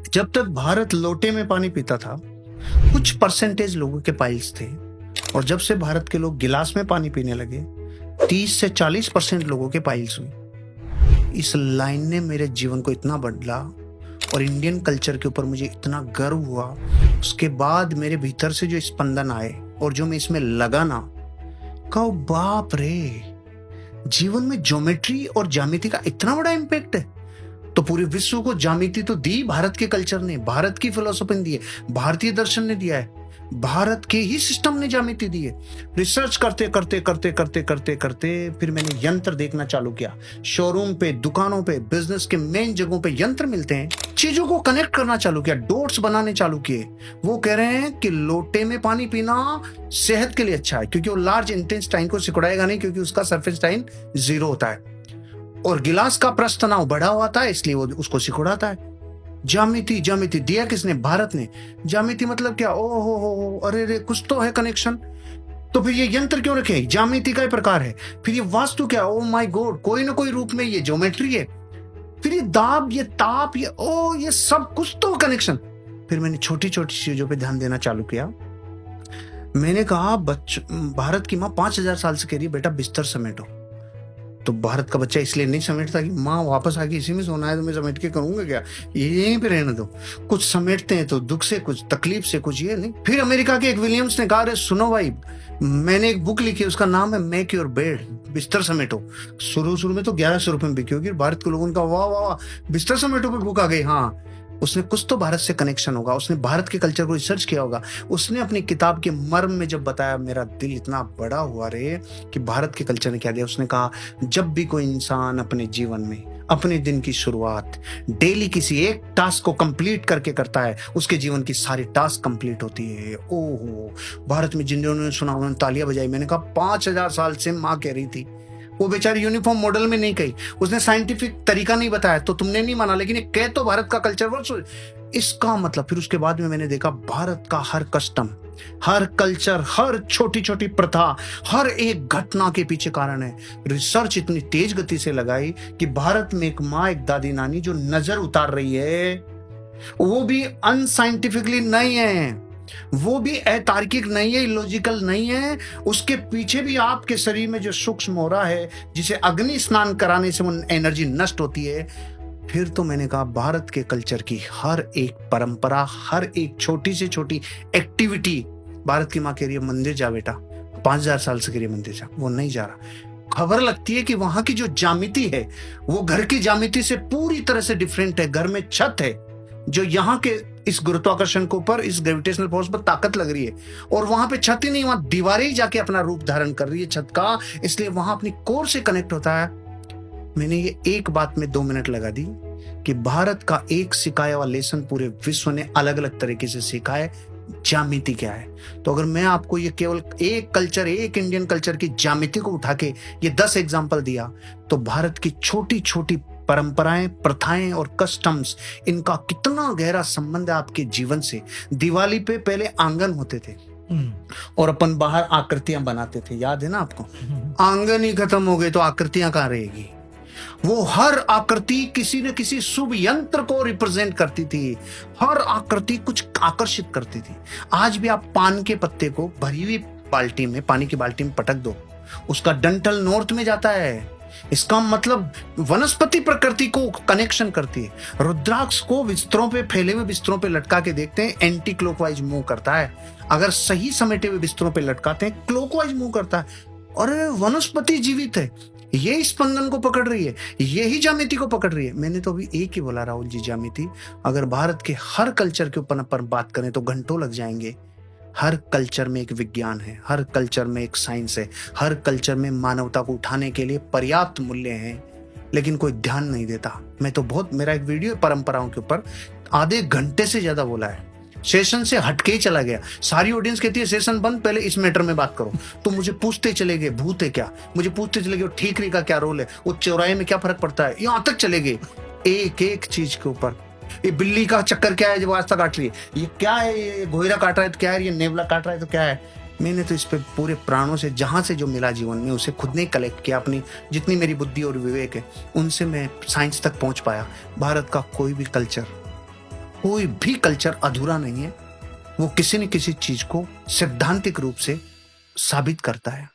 जब तक भारत लोटे में पानी पीता था, कुछ परसेंटेज लोगों के पाइल्स थे, और जब से भारत के लोग गिलास में पानी पीने लगे, 30 से 40% लोगों के पाइल्स हुई। इस लाइन ने मेरे जीवन को इतना बदला और इंडियन कल्चर के ऊपर मुझे इतना गर्व हुआ। उसके बाद मेरे भीतर से जो स्पंदन आए और जो मैं इसमें लगा ना, कहो बाप रे, जीवन में ज्योमेट्री और ज्यामिति का इतना बड़ा इम्पैक्ट है। तो पूरे विश्व को ज्यामिति तो दी भारत के कल्चर ने, भारत की फिलोसफी ने दी है, भारतीय दर्शन ने दिया है, भारत के ही सिस्टम ने ज्यामिति दी है। रिसर्च करते करते करते करते करते करते फिर मैंने यंत्र देखना चालू किया। शोरूम पे, दुकानों पे, बिजनेस के मेन जगहों पे यंत्र मिलते हैं। चीजों को कनेक्ट करना चालू किया, डॉट्स बनाने चालू किए। वो कह रहे हैं कि लोटे में पानी पीना सेहत के लिए अच्छा है, क्योंकि वो लार्ज इंटेस्टाइन को सिकुड़ाएगा नहीं, क्योंकि उसका सरफेस टाइन 0 होता है, और गिलास का प्रस्थ तनाव बढ़ा हुआ था, इसलिए वो उसको सिकुड़ाता है। ज्यामिति, ज्यामिति दिया किसने? भारत ने। ज्यामिति मतलब क्या? ओ हो, अरे रे, कुछ तो है कनेक्शन। तो फिर ये यंत्र क्यों रखे? ज्यामिति का ही प्रकार है। फिर ये वास्तु क्या? ओ माय गॉड, कोई ना कोई रूप में ये ज्योमेट्री है। फिर ये दाब, ये ताप, ये सब कुछ तो कनेक्शन। फिर मैंने छोटी छोटी चीजों पे ध्यान देना चालू किया। मैंने कहा, भारत की माँ 5000 साल से कह रही है, बेटा बिस्तर समेटो। तो भारत का बच्चा इसलिए नहीं समेटता कि माँ वापस आके इसी में सोना है, तो मैं समेट के करूंगा क्या, यहीं पे रहने दो। कुछ समेटते हैं तो दुख से, कुछ तकलीफ से, कुछ ये नहीं। फिर अमेरिका के एक विलियम्स ने कहा, अरे सुनो भाई, मैंने एक बुक लिखी, उसका नाम है मेक योर बेड, बिस्तर समेटो। शुरू में तो 1100 रुपए में बिकी होगी। भारत के लोगों ने कहा, वाह वाह वाह, बिस्तर समेटो पे बुक आ गई। हाँ, उसने कुछ तो भारत से कनेक्शन होगा, उसने भारत के कल्चर को रिसर्च किया होगा। उसने अपनी किताब के मर्म में जब बताया, मेरा दिल इतना बड़ा हुआ रे कि भारत के कल्चर ने क्या दिया। उसने कहा, जब भी कोई इंसान अपने जीवन में अपने दिन की शुरुआत डेली किसी एक टास्क को कंप्लीट करके करता है, उसके जीवन की सारी टास्क कंप्लीट होती है। ओहो, भारत में जिन्होंने सुना उन्होंने तालियां बजाई। मैंने कहा 5000 साल से माँ कह रही थी। वो बेचारी यूनिफॉर्म मॉडल में नहीं कही, उसने साइंटिफिक तरीका नहीं बताया, तो तुमने नहीं माना, लेकिन ये कह तो भारत का कल्चर वर्ष। इसका मतलब फिर उसके बाद में मैंने देखा, भारत का हर कस्टम, हर कल्चर, हर छोटी छोटी प्रथा, हर एक घटना के पीछे कारण है। रिसर्च इतनी तेज गति से लगाई कि भारत में एक माँ, एक दादी नानी जो नजर उतार रही है, वो भी अनसाइंटिफिकली नहीं है, वो भी अतार्किक नहीं है, इलॉजिकल नहीं है। उसके पीछे भी आपके शरीर में जो सूक्ष्म हो रहा है, जिसे अग्नि स्नान कराने से वो एनर्जी नष्ट होती है। फिर तो मैंने कहा, भारत के कल्चर की हर एक परंपरा, हर एक छोटी से छोटी एक्टिविटी, भारत की माँ कह रही है मंदिर जा बेटा, 5000 साल से कह रही है मंदिर जा, वो नहीं जा रहा। खबर लगती है कि वहां की जो ज्यामिति है वो घर की ज्यामिति से पूरी तरह से डिफरेंट है। घर में छत है जो यहाँ के इस गुरुत्वाकर्षण के ऊपर, इस ग्रेविटेशनल फोर्स पर ताकत लग रही है, और वहां पे छत ही नहीं, वहां दीवारें ही जाके अपना रूप धारण कर रही है छत का, इसलिए वहां अपनी कोर से कनेक्ट होता है। मैंने ये एक बात में 2 मिनट लगा दी कि भारत का एक सिखाया हुआ लेसन पूरे विश्व ने अलग अलग तरीके से सीखा है, ज्यामिति क्या है। तो अगर मैं आपको ये केवल एक कल्चर, एक इंडियन कल्चर की ज्यामिति को उठा के ये 10 एग्जाम्पल दिया, तो भारत की छोटी छोटी परंपराएं, प्रथाएं और कस्टम्स, इनका कितना गहरा संबंध है आपके जीवन से। दिवाली पे पहले आंगन होते थे और अपन बाहर आकृतियां बनाते थे, याद है ना आपको? आंगन ही खत्म हो गए तो आकृतियां कहां रहेगी? वो हर आकृति किसी न किसी शुभ यंत्र को रिप्रेजेंट करती थी, हर आकृति कुछ आकर्षित करती थी। आज भी आप पान के पत्ते को भरी हुई बाल्टी में, पानी की बाल्टी में पटक दो, उसका डंठल नॉर्थ में जाता है। इसका मतलब वनस्पति प्रकृति को कनेक्शन करती है। रुद्राक्ष को बिस्तरों पे, फैले हुए बिस्तरों पे लटका के देखते हैं, एंटी क्लॉकवाइज मूव करता है। अगर सही समेटे हुए बिस्तरों पे लटकाते हैं, क्लॉकवाइज मूव करता है। और वनस्पति जीवित है, ये स्पंदन को पकड़ रही है, यही ज्यामिति को पकड़ रही है। मैंने तो अभी एक ही बोला राहुल जी, ज्यामिति। अगर भारत के हर कल्चर के ऊपर अपन बात करें तो घंटों लग जाएंगे। हर कल्चर में एक विज्ञान है, हर कल्चर में एक साइंस है, हर कल्चर में मानवता को उठाने के लिए पर्याप्त मूल्य हैं, लेकिन कोई ध्यान नहीं देता। मैं तो बहुत, मेरा एक वीडियो परंपराओं के ऊपर आधे घंटे से ज्यादा बोला है, सेशन से हटके ही चला गया। सारी ऑडियंस कहती है सेशन बंद, पहले इस मैटर में बात करो। तो मुझे पूछते चले गए भूत है क्या, मुझे पूछते चले गए ठीकरी का क्या रोल है, वो चौराहे में क्या फर्क पड़ता है, यहां तक चले गए एक एक चीज के ऊपर। ये बिल्ली का चक्कर क्या है जो रास्ता काट रही है, ये क्या है, ये घोयरा काट रहा है तो क्या है, ये नेवला काट रहा है तो क्या है। मैंने तो इस पे पूरे प्राणों से, जहां से जो मिला जीवन में, उसे खुद ने कलेक्ट किया। अपनी जितनी मेरी बुद्धि और विवेक है उनसे मैं साइंस तक पहुंच पाया। भारत का कोई भी कल्चर कोई भी कल्चर अधूरा नहीं है, वो किसी न किसी चीज को सैद्धांतिक रूप से साबित करता है।